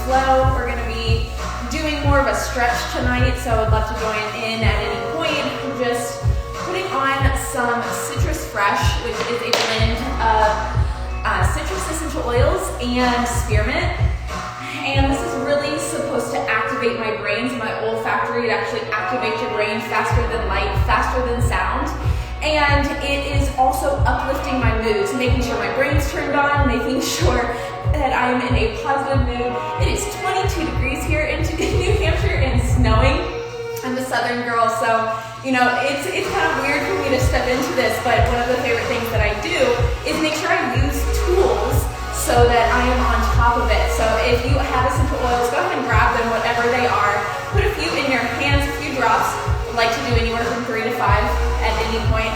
slow. We're gonna be doing more of a stretch tonight, so I'd love to join in at any point. I'm just putting on some Citrus Fresh, which is a blend of citrus essential oils and spearmint. And this is really supposed to activate my brains, my olfactory. It actually activates your brain faster than light, faster than sound. And it is also uplifting my moods, making sure my brain's turned on, making sure that I'm in a positive mood. It is 22 degrees here in New Hampshire and snowing. I'm a southern girl, so you know, it's kind of weird for me to step into this, but one of the favorite things that I do is make sure I use tools so that I am on top of it. So if you have essential oils, go ahead and grab them, whatever they are. Put a few in your hands, a few drops. I like to do anywhere from 3 to 5 at any point.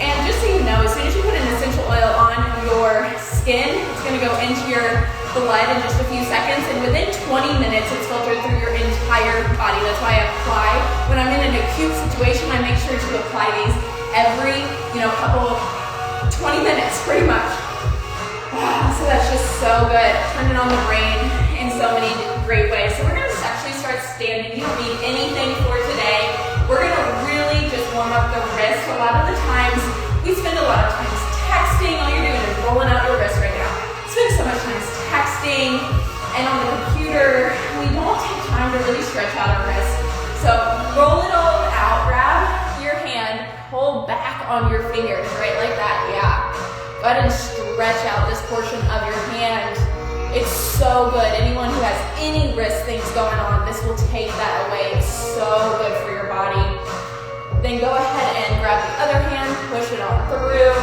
And just so you know, as soon as you put an essential oil on your skin, it's gonna go into your blood in just a few seconds, and within 20 minutes, it's filtered through your entire body. That's why I apply, when I'm in an acute situation, I make sure to apply these every, couple, 20 minutes, pretty much. So that's just so good. Turning on the brain in so many great ways. So we're gonna actually start standing. You don't need anything for today. We're gonna really just warm up the wrist. A lot of the times, we spend a lot of times texting. All you're doing is rolling out your wrist right now. Spend so much time texting and on the computer. We don't take time to really stretch out our wrists. So roll it all out, grab your hand, hold back on your fingers, right like that, yeah. Go ahead and stretch out this portion of your hand. It's so good. Anyone who has any wrist things going on, this will take that away. It's so good for your body. Then go ahead and grab the other hand, push it on through.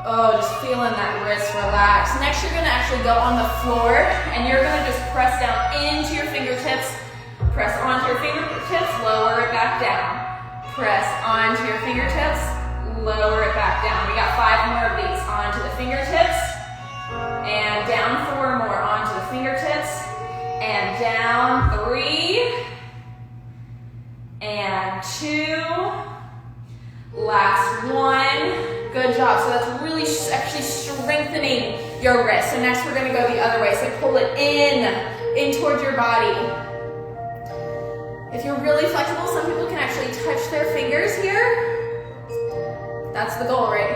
Oh, just feeling that wrist relax. Next, you're gonna actually go on the floor and you're gonna just press down into your fingertips. Press onto your fingertips, lower it back down. Press onto your fingertips, lower it back down. We got 5 more of these. Onto the fingertips, and down 4 more. Onto the fingertips, and down 3, and 2. Last 1. Good job. So that's really actually strengthening your wrist. So next we're gonna go the other way. So pull it in towards your body. If you're really flexible, some people can actually touch their fingers here. That's the goal, right?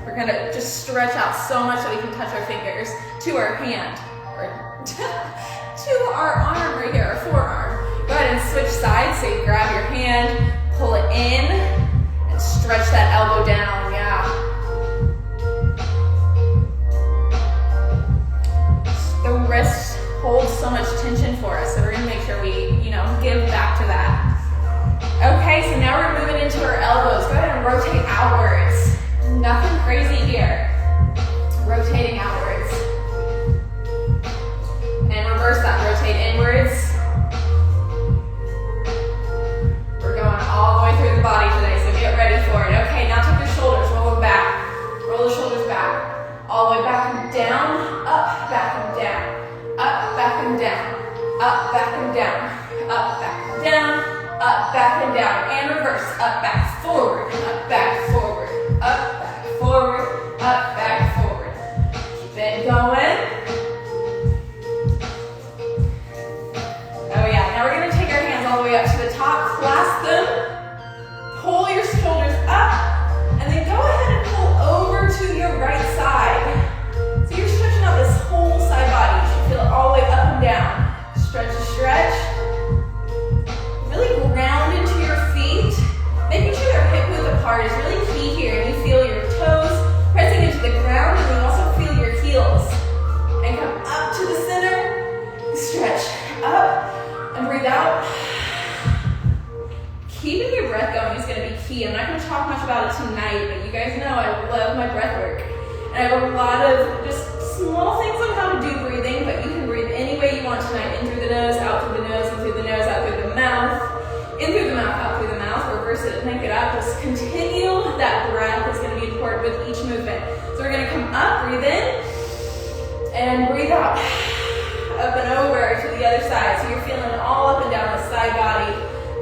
We're gonna just stretch out so much that we can touch our fingers to our hand, or to our arm right here, our forearm. Go ahead and switch sides. So you grab your hand, pull it in, and stretch that elbow down, yeah. The wrist holds so much tension for us, so we're gonna make sure we, give back to that. Okay, so now we're moving into our elbows. Go ahead and rotate outwards. Nothing crazy here. Rotating outwards. And reverse that, rotate inwards. We're going all the way through the body today, so get ready for it. Okay, now take your shoulders, roll them back. Roll the shoulders back. All the way back and down, up, back and down. Up, back and down. Up, back and down. Up, back and down. Up, back and down. And reverse. Up, back, forward. Up, back, forward. Up, back, forward. Up, back, forward. Keep it going. Oh yeah, now we're going to take our hands all the way up to the top. Clasp them. Pull your shoulders up. And then go ahead and pull over to your right side. So you're stretching out this whole side body. You should feel it all the way up and down. Stretch, stretch. Really ground into your feet. Making sure they're hip width apart is really key here. And you feel your toes pressing into the ground, and you also feel your heels. And come up to the center. Stretch up and breathe out. Keeping your breath going is going to be key. I'm not going to talk much about it tonight, but you guys know I love my breath work. And I have a lot of just small things on how to do breathing, but you can breathe any way you want tonight. In through the nose, out through the nose, in through the nose, out through the mouth. In through the mouth, out through the mouth. Reverse it, crank it up. Just continue that breath. Is going to be important with each movement. So we're going to come up, breathe in, and breathe out. Up and over to the other side. So you're feeling it all up and down the side body.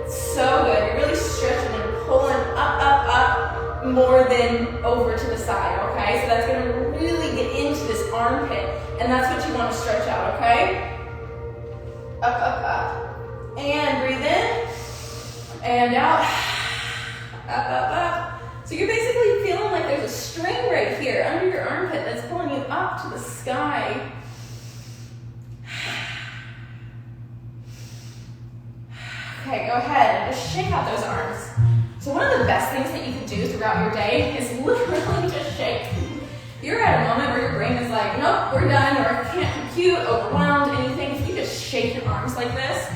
So good. You're really stretching and pulling up, up, up. more than over to the side, okay? So that's gonna really get into this armpit, and that's what you wanna stretch out, okay? Up, up, up. And breathe in, and out. Up, up, up. So you're basically feeling like there's a string right here under your armpit that's pulling you up to the sky. Okay, go ahead and just shake out those arms. So one of the best things that you can do throughout your day is literally just shake. You're at a moment where your brain is like, nope, we're done, or I can't compute, overwhelmed, anything. If you just shake your arms like this,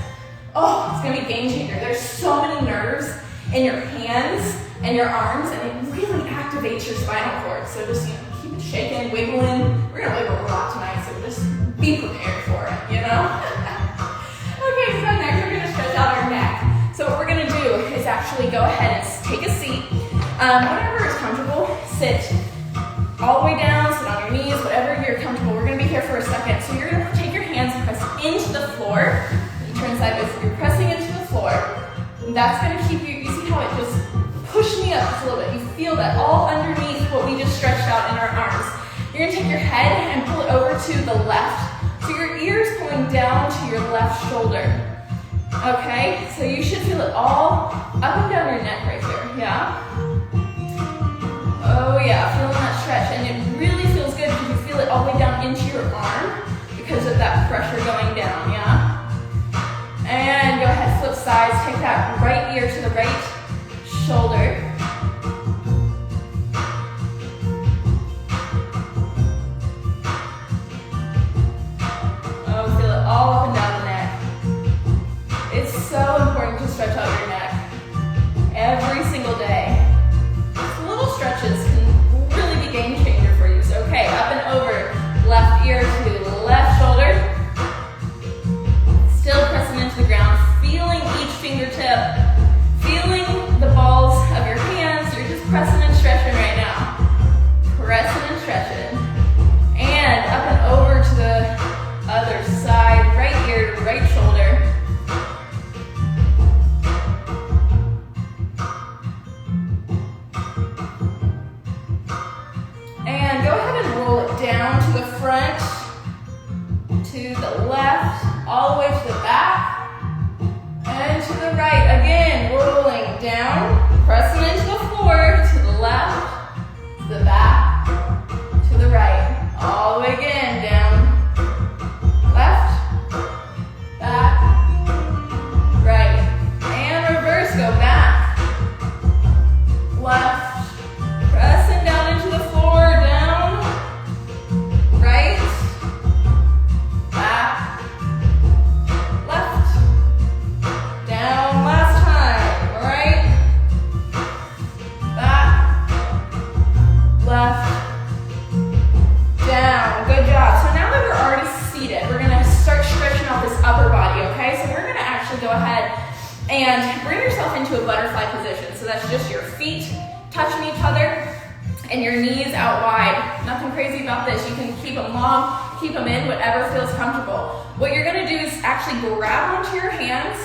oh, it's gonna be a game changer. There's so many nerves in your hands and your arms, and it really activates your spinal cord. So just, keep it shaking, wiggling. We're gonna wiggle a lot tonight, so just be prepared for it, Okay, so next we're gonna stretch out our neck. So what we're gonna do is actually go ahead and take a seat. Whatever is comfortable, sit all the way down, sit on your knees, whatever you're comfortable. We're gonna be here for a second. So you're gonna take your hands and press into the floor. You turn sideways, you're pressing into the floor. And that's gonna keep you see how it just pushed me up just a little bit. You feel that all underneath what we just stretched out in our arms. You're gonna take your head and pull it over to the left. So your ear's pulling down to your left shoulder. Okay, so you should feel it all up and down your neck right here, yeah? Oh yeah, feeling that stretch, and it really feels good because you feel it all the way down into your arm because of that pressure going down, yeah? And go ahead, flip sides, take that right ear to the right shoulder. Oh, feel it all up and down the neck. It's so important to stretch out your neck every single day. These little stretches can really be a game changer for you. So, okay, up and over, left ear to left shoulder. Still pressing into the ground, feeling each fingertip, feeling the balls of your hands. You're just pressing and stretching right now. Pressing and stretching. And up and over to the other side, right ear to right shoulder. And go ahead and roll it down to the front, to the left, all the way to the back, and to the right. Again, rolling down, pressing into the floor, to the left, to the back, to the right. All the way again, down, left, back, right. And reverse, go back, left, pressing down into the floor, down, right, back, left, down, last time, right, back, left, down. Good job. So now that we're already seated, we're gonna start stretching out this upper body, okay? So we're gonna actually go ahead and bring yourself into a butterfly position. So that's just your feet touching each other and your knees out wide. Nothing crazy about this. You can keep them long, keep them in, whatever feels comfortable. What you're gonna do is actually grab onto your hands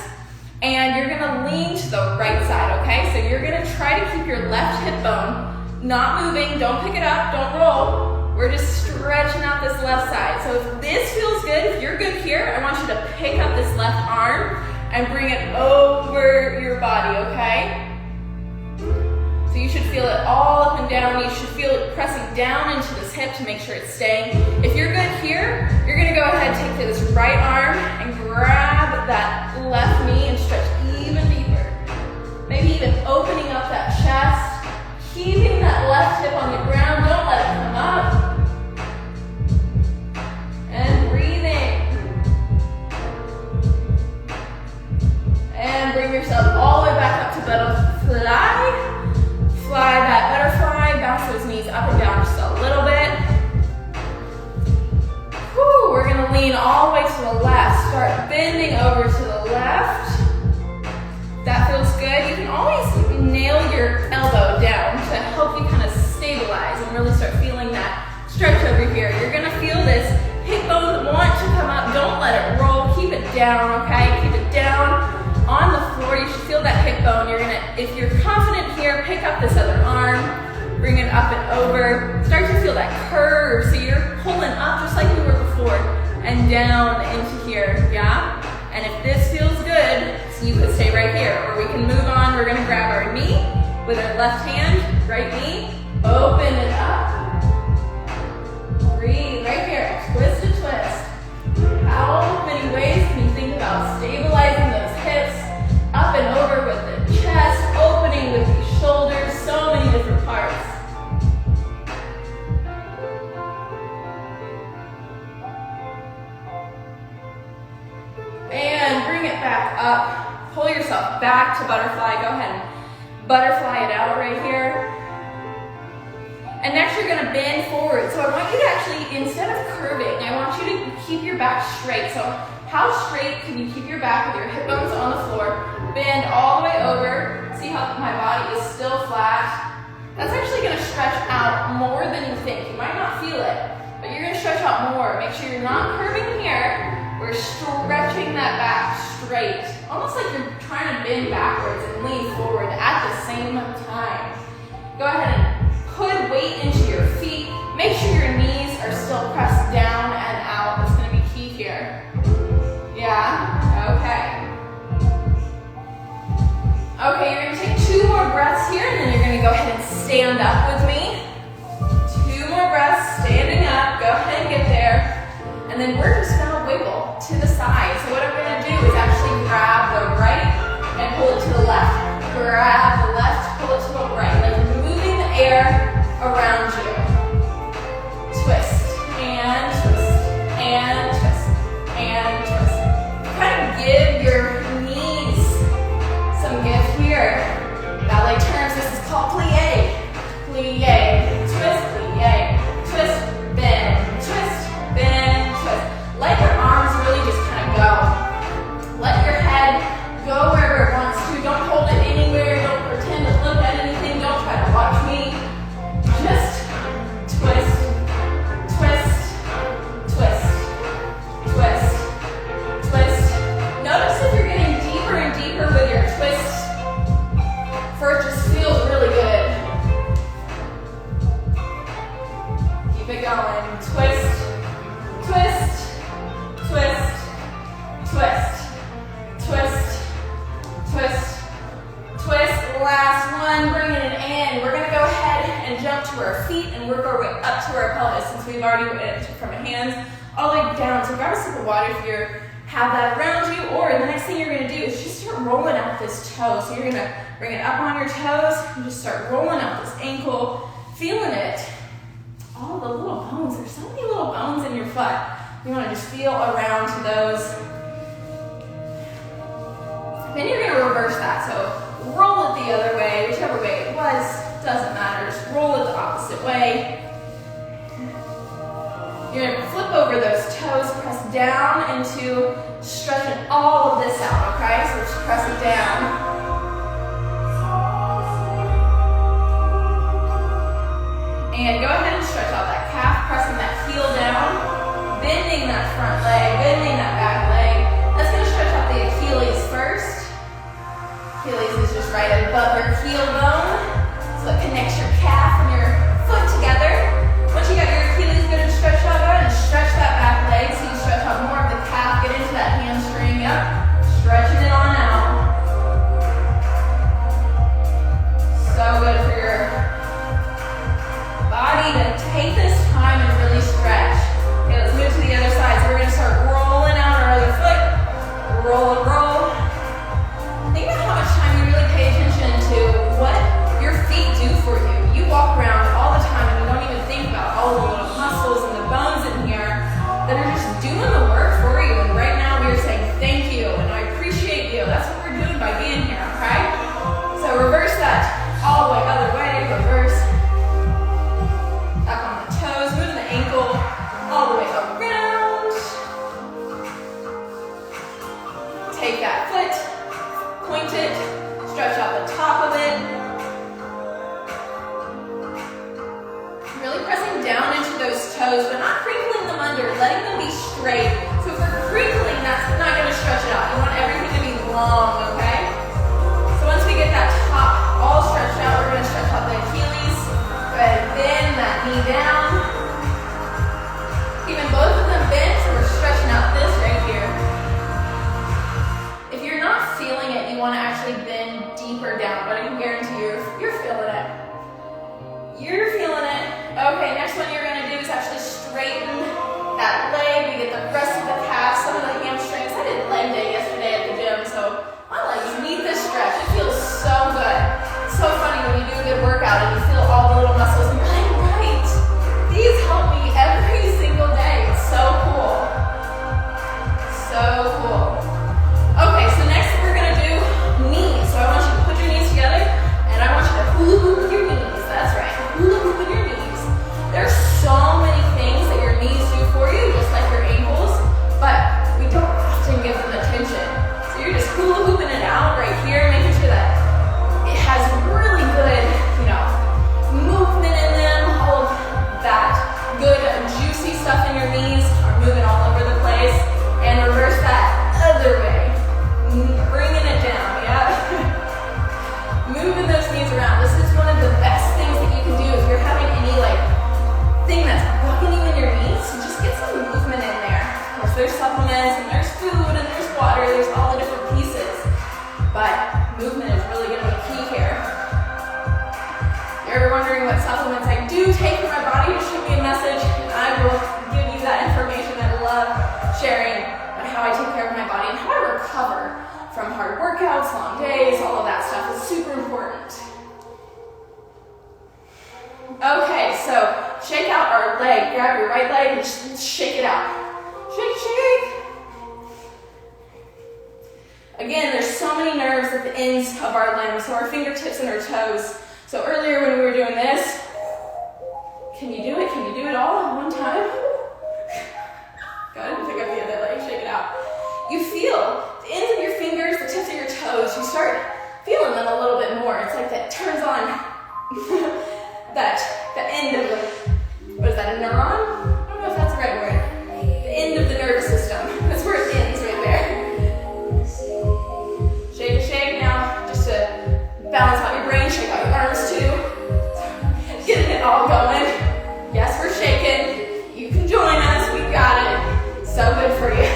and you're gonna lean to the right side, okay? So you're gonna try to keep your left hip bone not moving. Don't pick it up, don't roll. We're just stretching out this left side. So if this feels good, if you're good here, I want you to pick up this left arm and bring it over your body, okay? So you should feel it all up and down. You should feel it pressing down into this hip to make sure it's staying. If you're good here, you're gonna go ahead and take this right arm and grab that left knee and stretch even deeper. Maybe even opening up that chest, keeping that left hip on the ground. Don't let it come up. And breathing. And bring yourself all the way back up to butterfly. Fly that butterfly, bounce those knees up and down just a little bit. Whew, we're gonna lean all the way to the left. Start bending over to the left. That feels good. You can always nail your elbow down to help you kind of stabilize and really start feeling that stretch over here. You're gonna feel this hip bone want to come up. Don't let it roll. Keep it down, okay? Keep it down. On the floor, you should feel that hip bone. You're gonna, if you're confident here, pick up this other arm. Bring it up and over. Start to feel that curve. So you're pulling up just like we were before and down into here, yeah? And if this feels good, so you could stay right here, or we can move on. We're gonna grab our knee with our left hand, right knee, open it up. Breathe right here, twist to twist. How many ways can you think about stabilizing those hips, up and over with the chest, opening with the shoulders, so many different parts. And bring it back up. Pull yourself back to butterfly. Go ahead and butterfly it out right here. And next you're gonna bend forward. So I want you to actually, instead of curving, I want you to keep your back straight. So how straight can you keep your back with your hip bones on the floor? Bend all the way over. See how my body is still flat? That's actually gonna stretch out more than you think. You might not feel it, but you're gonna stretch out more. Make sure you're not curving here. We're stretching that back straight. Almost like you're trying to bend backwards and lean forward at the same time. Go ahead and put weight into your feet. Make sure your knees are still pressed down and out. That's gonna be key here. Yeah, okay. Okay, you're gonna take 2 more breaths here, and then you're gonna go ahead and stand up with me. 2 more breaths, standing up, go ahead and get there. And then we're just gonna wiggle to the side. So what I'm gonna do is actually grab the right and pull it to the left. Grab the left, pull it to the right. Like moving the air around you. Twist, and twist, and twist, and twist. Kind of give your knees some give here. Ballet terms, this is called plie. Plie, twist, plie, twist, bend, twist, bend, twist. Let your arms really just kind of go. Let your head go wherever it wants to. Don't hold it anywhere. Don't pretend to look at anything. Don't try to watch me. Just twist, twist, twist, twist, twist. Notice if you're getting deeper and deeper with your twist, for it just feels really good. Keep it going. Twist, twist, twist, twist, twist, twist, twist. Last one, bring it in. We're gonna go ahead and jump to our feet and work our way up to our pelvis, since we've already went from our hands all the way down. So grab a sip of water if you have that around you, or the next thing you're gonna do is just start rolling out this toe. So you're gonna bring it up on your toes and just start rolling out this ankle, feeling it. All the little bones, there's so many little bones in your foot. You wanna just feel around to those. Then you're gonna reverse that, so roll it the other way, whichever way it was, doesn't matter, just roll it the opposite way. You're gonna flip over those toes, press down into stretching all of this out, okay? So just press it down. And go ahead and stretch out that calf, pressing that heel down, bending that front leg, bending that back leg. That's gonna stretch out the Achilles first. Achilles is just right above your heel bone. So it connects your calf and your foot together. Once you got your Achilles good and stretched out, go ahead and stretch that back leg so you stretch out more of the calf, get into that hamstring, yep. Stretching it on out. So good for your body to take this time and really stretch. Okay, let's move to the other side. So we're gonna start rolling out our other foot. Roll and roll. Think about how much time you really pay attention to what your feet do for you. You walk around all the time and you don't even think about all the little muscles and the bones in here that are just doing the work for you. And right now we are saying thank you and I appreciate you. That's what we're doing by being here, okay? So reverse that all the way, other way, reverse. Up on the toes, moving the ankle all the way around. Take that foot, point it, stretch out the top of it. Really pressing down into those toes, but not crinkling them under, letting them be straight. So if we're crinkling, that's not gonna stretch it out. You want everything to be long, okay? So once we get that top all stretched out, we're gonna stretch out the Achilles. Go deeper down, but I can guarantee you're feeling it. You're feeling it. Okay, next one you're gonna do is actually straighten that leg. We get the rest of the calf, some of the hamstrings. I did leg day yesterday at the gym, so my legs need this stretch. It feels so good. It's so funny when you do a good workout and you feel all the little muscles and you're like, right, these help me every single day. It's so cool. So cool. Okay, so next we're gonna do knees. So I want you to put your knees together and I want you to hula hoop with your knees. That's right, hula hoop with your knees. There's so many things that your knees do for you, just like your ankles, but we don't often give them attention. So you're just hula hooping it out right here, making sure that it has really good, movement in them. All of that good, juicy stuff in your knees are moving all over the place. And reverse that other way, bringing it down, yeah? Moving those knees around. This is one of the best things that you can do if you're having any thing that's bugging you in your knees. So just get some movement in there. Of course, there's supplements and there's food and there's water. There's all the different pieces, but movement is really going to be key here. You're wondering what supplements I do take for my body, just shoot me a message and I will give you that information. I love sharing about how I take care of my body and how I recover from hard workouts, long days, all of that stuff is super important. Okay, so shake out our leg. Grab your right leg and just shake it out. Shake, shake. Again, there's so many nerves at the ends of our limbs, so our fingertips and our toes. So earlier when we were doing this, can you do it? Can you do it all at one time? Go ahead and pick up the other leg, shake it out. You feel the ends of your fingers, the tips of your toes, you start feeling them a little bit more. It's like that turns on the end of what is that, a neuron? I don't know if that's the right word. The end of the nervous system. That's where it ends right there. Shake, shake now, just to balance out your brain, shake out your arms too. Getting it all going. Yes, we're shaking. You can join us, we got it. So good for you.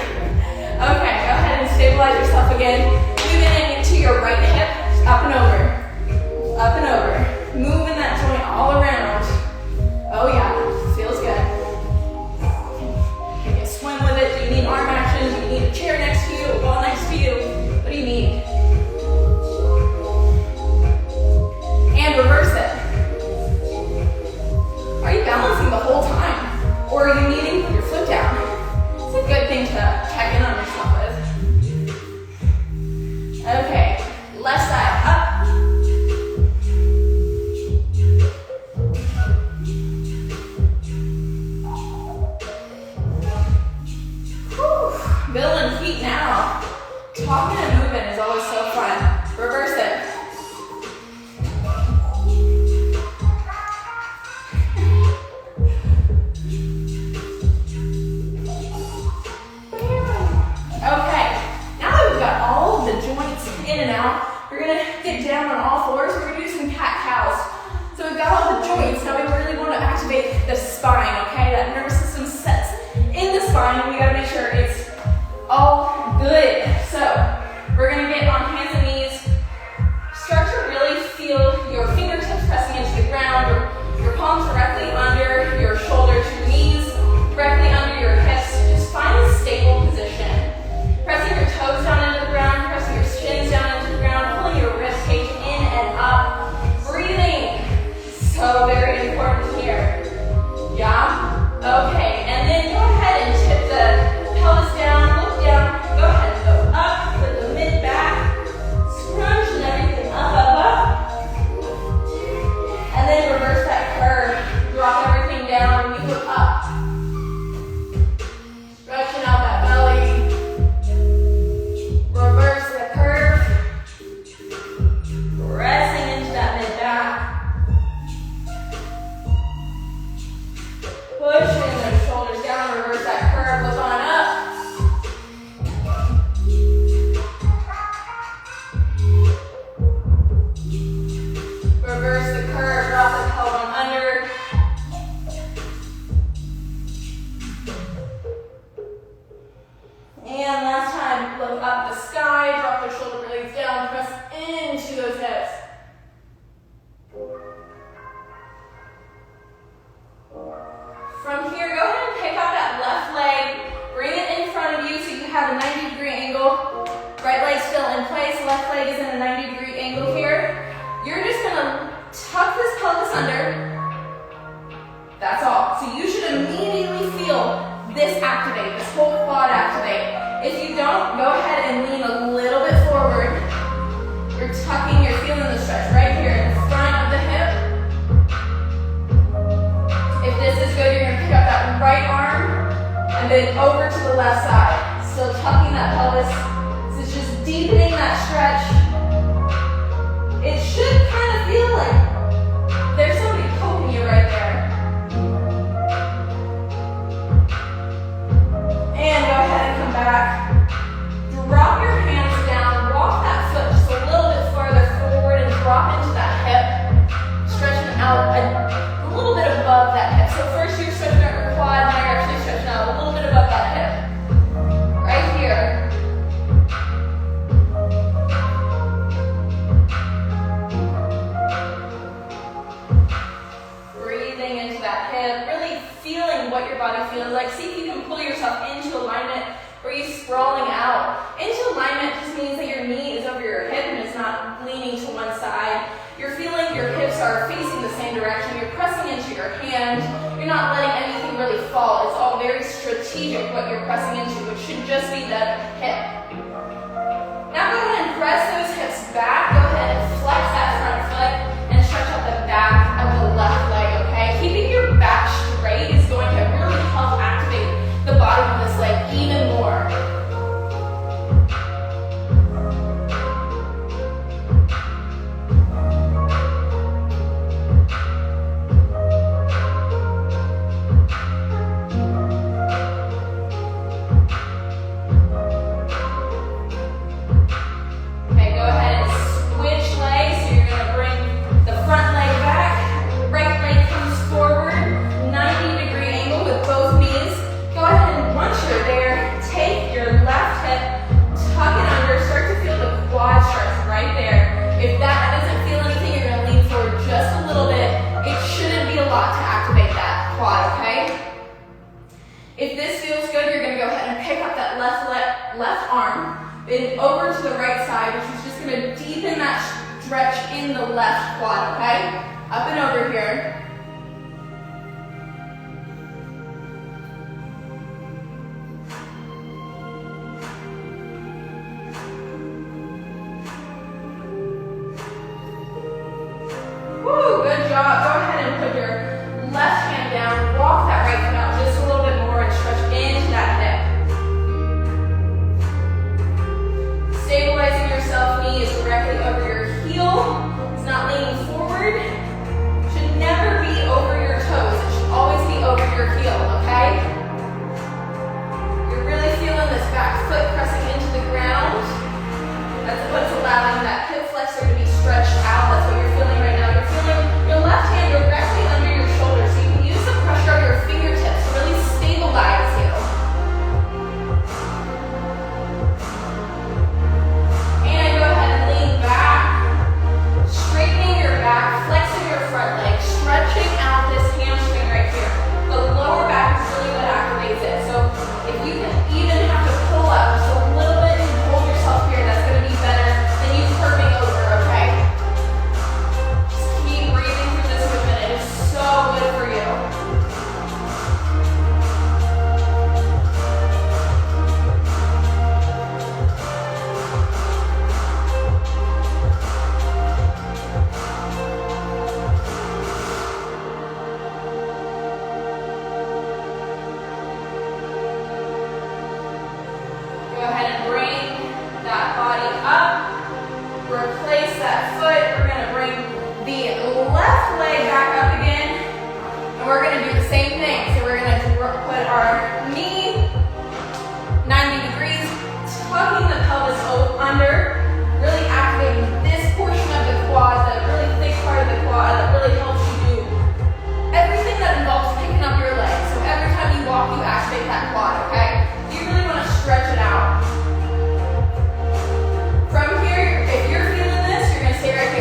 Okay, go ahead and stabilize yourself again. Moving into your right hip, up and over. Up and over. Moving that joint all around. Oh yeah, feels good. Can you swim with it? Do you need arm action? Do you need a chair next to you, a ball next to you? What do you need? And reverse it. Are you balancing the whole time? Or are you needing to put your foot down? It's a good thing to check in on yourself with. Okay, left side up. Whew. Building heat now. Talking and moving is always so fun. Reverse it. Okay, now that we've got all the joints in and out, we're gonna get down on all fours. We're gonna do some cat-cows. So we've got all the joints. Now we really want to activate the spine, okay? That nervous system sets in the spine, and we gotta make sure it's all good. So we're gonna get on hands and knees. Start to really feel your fingertips pressing into the ground, or your palms directly under your shoulders, your knees directly under your hips. Just find a stable position. Pressing your toes down into the ground, pressing your shins down into the ground, pulling your rib cage in and up. Breathing. So very important here. Yeah? Okay, and then go ahead and tip the pelvis down, look down. Go ahead and go up with the mid back. those hips. From here, go ahead and pick up that left leg, bring it in front of you so you have a 90-degree angle. Right leg still in place, left leg is in a 90-degree angle here. You're just gonna tuck this pelvis under. That's all. So you should immediately feel this activate, this whole quad activate. If you don't, go ahead and lean a little bit forward. You're tucking, you're feeling the stretch right here in the front of the hip. If this is good, you're gonna pick up that right arm and then over to the left side. Still tucking that pelvis. This is just deepening that stretch. It should kind of feel like there's somebody poking you right there. And go ahead and come back. Drop your hands down. Walk that foot just a little bit farther forward and drop into that hip. Stretching out a little bit above that hip. So first you're stretching out your quad, now you're actually stretching out a little bit above that hip. Right here. Breathing into that hip, really feeling what your body feels like. See if you can pull yourself into alignment. Or are you sprawling out? Into alignment just means that your knee is over your hip and it's not leaning to one side. You're feeling your hips are facing the same direction. You're pressing into your hand. You're not letting anything really fall. It's all very strategic what you're pressing into, which should just be the hip. Now go ahead and press those hips back. Go ahead and flex that front foot and stretch out the back of the left leg, okay? Keeping your back straight is going to really help activate the bottom of this leg even more. Okay, go ahead and switch legs. So you're going to bring the front leg back, right leg comes forward, 90-degree angle with both knees. Go ahead and once you're there, take your left hip, tuck it under, start to feel the quad stretch right there. If that doesn't feel anything, you're going to lean forward just a little bit. It shouldn't be a lot to activate that quad, okay? If this feels good, you're going to go ahead and pick up that left arm, then over to the right side, which is just going to deepen that stretch in the left quad, okay? Up and over here. Woo, good job. Go ahead and put your left hand down, walk that right foot out just a little bit more and stretch into that hip. Stabilizing yourself, knee is directly over your heel. It's not leaning forward. Should never be over your toes. It should always be over your heel, okay? You're really feeling this back foot pressing into the ground. That's what's allowing that hip flexor to be stretched out. That's what you're feeling right now. You're feeling your left hand directly under your shoulder, so you can use the pressure of your fingertips to really stabilize you. And go ahead and lean back, straightening your back, flexing your front leg, stretching out this hamstring right here. The lower back is really what activates it. So if you can even have to pull up just a little bit and hold yourself here, that's going to be better than you curving over, okay? Just keep breathing through this movement. It is so good for you. Go ahead and bring that body up. Replace that foot. We're going to bring the left leg back up again. And we're going to do the same thing. So we're going to put our knee 90 degrees, tucking the pelvis under, really activating this portion of the quad, the really thick part of the quad that really helps you do everything that involves picking up your leg. So every time you walk, you activate that quad, okay? You really want to stretch it out. From here, if you're feeling this, you're going to stay right here.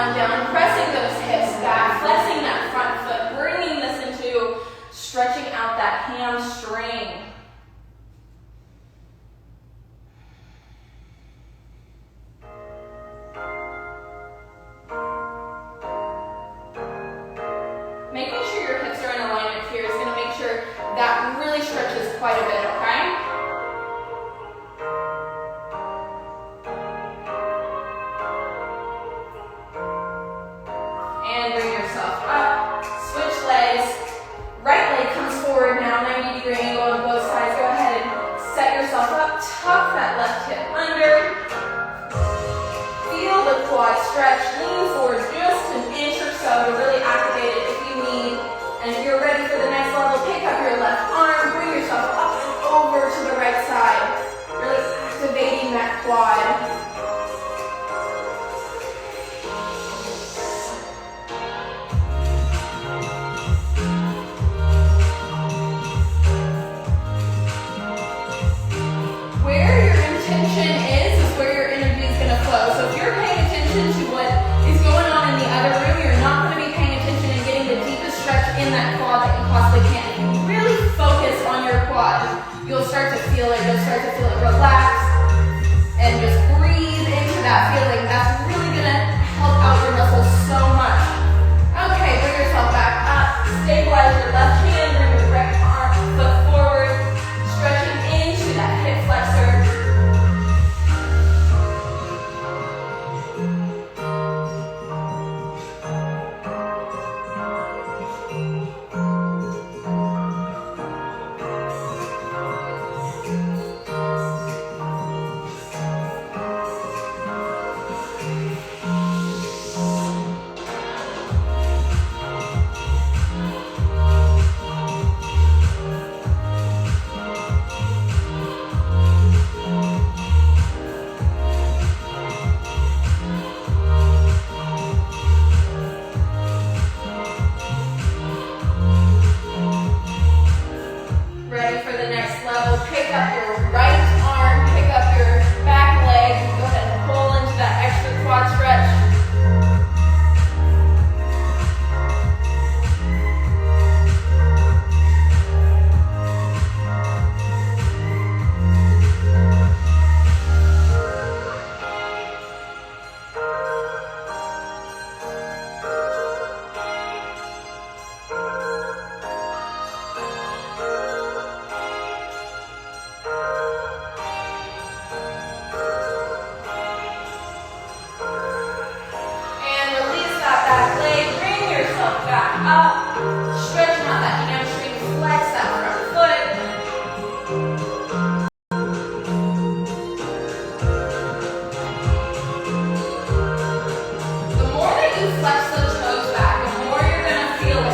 on down, pressing those hips back, flexing that front foot, bringing this into stretching out that hamstring. Making sure your hips are in alignment here is going to make sure that really stretches quite a bit, okay? And bring yourself up, switch legs. Right leg comes forward now, 90-degree angle on both sides. Go ahead and set yourself up, tuck that left hip under. Feel the quad stretch, lean forward just an inch or so to really activate it if you need. And if you're ready for the next level, pick up your left arm, bring yourself up and over to the right side. Really activating that quad. Where your intention is where your energy is going to flow. So if you're paying attention to what is going on in the other room, you're not going to be paying attention and getting the deepest stretch in that quad that you possibly can. If you really focus on your quad, you'll start to feel it. You'll start to feel it relax and just breathe into that feeling. That's really going to help out your muscles so much. Okay, bring yourself back up. Stabilize your left hand. Bring your right arm, foot forward, stretching into that hip flexor. Ready for the next level, pick up your right arm, pick up your back leg, go ahead and pull into that extra quad stretch. Up, stretching out that hamstring, flex that front foot. The more that you flex those toes back, the more you're going to feel it.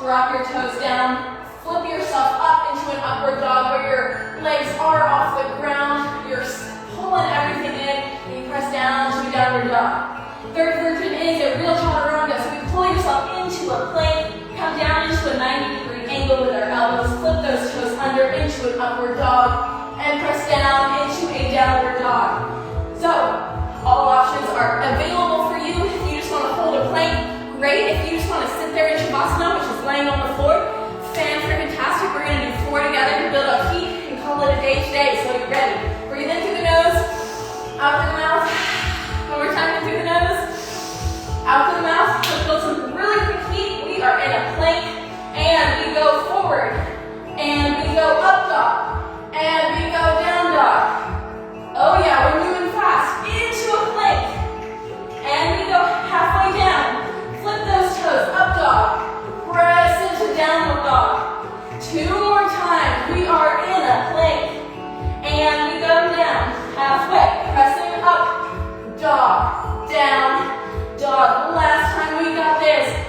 Drop your toes down, flip yourself up into an upward dog where your legs are off the ground, you're pulling everything in, and you press down to a downward dog. Third version is a real chaturanga, so we pull yourself into a plank, come down into a 90-degree angle with our elbows, flip those toes under into an upward dog, and press down into a downward dog. So, all options are available for you. If you just want to hold a plank, great. If you just want to sit there in Shavasana, which is laying on the floor, fantastic. We're going to do 4 together to build up heat and stay, so you're ready. Breathe in through the nose, out through the mouth. One more time in through the nose, out through the mouth. Let's build some really quick heat. We are in a plank, and we go forward, and we go up dog, and we go down dog. Oh yeah, we're moving fast into a plank, and we go halfway down. Flip those toes, up dog, press into downward dog. 2 more times. We are in a plank, and we go down halfway, pressing up, dog, down, dog. Last time we got this.